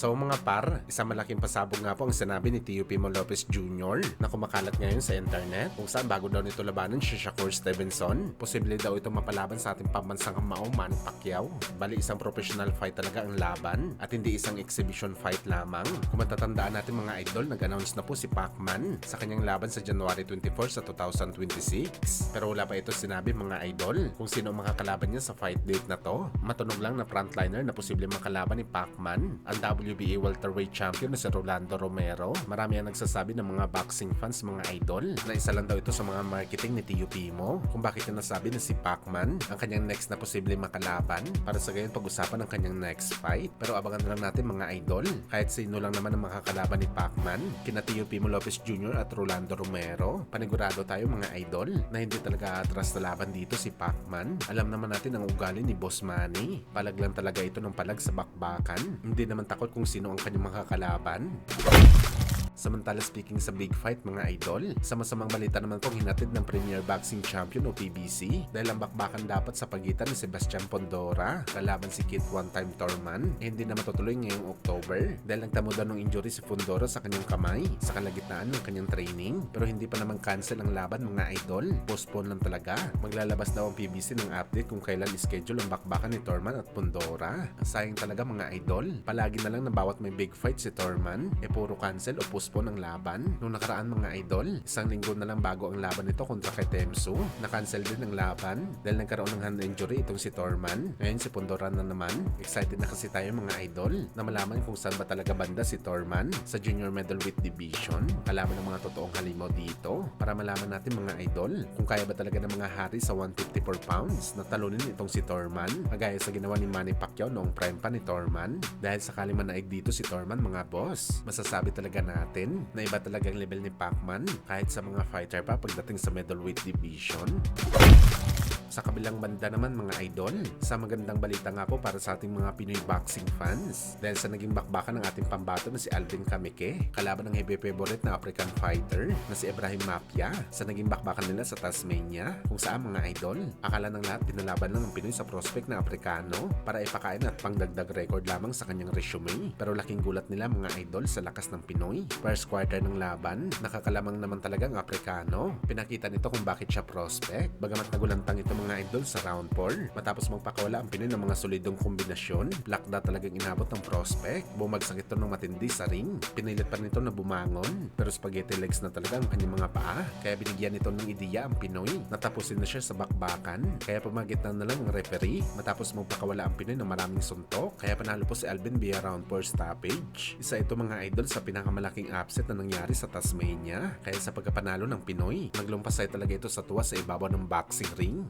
So mga par, isang malaking pasabog nga po ang sinabi ni Teofimo Lopez Jr. na kumakalat ngayon sa internet kung saan bago daw nito labanan si Shakur Stevenson. Posible daw ito mapalaban sa ating pambansang kamao Manny Pacquiao. Bali isang professional fight talaga ang laban at hindi isang exhibition fight lamang. Kung matatandaan natin mga idol, nag-announce na po si Pacman sa kanyang laban sa January 24 sa 2026. Pero wala pa ito sinabi mga idol kung sino ang makakalaban niya sa fight date na to. Matunog lang na frontliner na posible makalaban ni Pacman, ang WBA welterweight champion na si Rolando Romero. Marami ang nagsasabi ng mga boxing fans mga idol na isa lang daw ito sa mga marketing ni Teofimo kung bakit niya nasabi na si Pacman ang kanyang next na posible makalaban para sa gayon pag-usapan ang kanyang next fight. Pero abangan na lang natin mga idol, kahit sino lang naman ang makakalaban ni Pacman, kina Teofimo Lopez Jr. at Rolando Romero, panigurado tayo mga idol na hindi talaga atras na laban dito si Pacman. Alam naman natin ang ugali ni Boss Manny, palag lang talaga ito ng palag sa bakbakan, hindi naman takot kung sino ang kanyang makakalaban. Samantala speaking sa big fight mga idol, sa masamang balita naman pong hinatid ng Premier Boxing Champion o PBC dahil ang bakbakan dapat sa pagitan ni Sebastian Pondora kalaban si Kit One-Time Thurman hindi na matutuloy ngayong October dahil nagtamo daw ng injury si Pondora sa kanyang kamay sa kalagitnaan ng kanyang training. Pero hindi pa naman cancel ang laban mga idol, postpone lang talaga. Maglalabas daw ang PBC ng update kung kailan schedule ang bakbakan ni Thurman at Pondora. Sayang talaga mga idol, palagi na lang na bawat may big fight si Thurman puro cancel o postpone ng laban. Nung nakaraan mga idol, isang linggo na lang bago ang laban nito kontra kay Temsu, na-cancel din ang laban dahil nagkaroon ng hand injury itong si Thurman. Ngayon si Pondora na naman. Excited na kasi tayo mga idol na malaman kung saan ba talaga banda si Thurman sa junior middleweight division. Alaman ng mga totoong halimaw dito para malaman natin mga idol kung kaya ba talaga ng mga hari sa 154 pounds na talunin itong si Thurman kagaya sa ginawa ni Manny Pacquiao noong prime pa ni Thurman. Dahil sakali man naig dito si Thurman mga boss, masasabi talaga natin na iba talagang level ni Pacman kahit sa mga fighter pa pagdating sa middleweight division. Sa kabilang banda naman mga idol, sa magandang balita nga po para sa ating mga Pinoy boxing fans dahil sa naging bakbakan ng ating pambato na si Alvin Kamike kalaban ng heavy favorite na African fighter na si Ibrahim Mapia sa naging bakbakan nila sa Tasmania kung saan mga idol, akala ng lahat pinalaban lang ng Pinoy sa prospect na Afrikano para ipakain at pangdagdag record lamang sa kanyang resume. Pero laking gulat nila mga idol sa lakas ng Pinoy. First quarter ng laban, nakakalamang naman talaga ang Afrikano. Pinakita nito kung bakit siya prospect. Bagamat nagulantang ito mga idol sa round 4 matapos magpakawala ang Pinoy ng mga solidong kombinasyon, lakda talagang inabot ng prospect. Bumagsak ito ng matindi sa ring. Pinilit pa nito na bumangon pero spaghetti legs na talaga ang kanyang mga paa kaya binigyan nito ng ideya ang Pinoy. Natapusin na siya sa bakbakan kaya pamagitan na lang ng referee matapos magpakawala ang Pinoy ng maraming suntok kaya panalo po si Alvin via round 4 stoppage. Isa ito mga idol sa pinakamalaking upset na nangyari sa Tasmania kaya sa pagkapanalo ng Pinoy, naglumpasay talaga ito sa tuwa sa ibabaw ng boxing ring.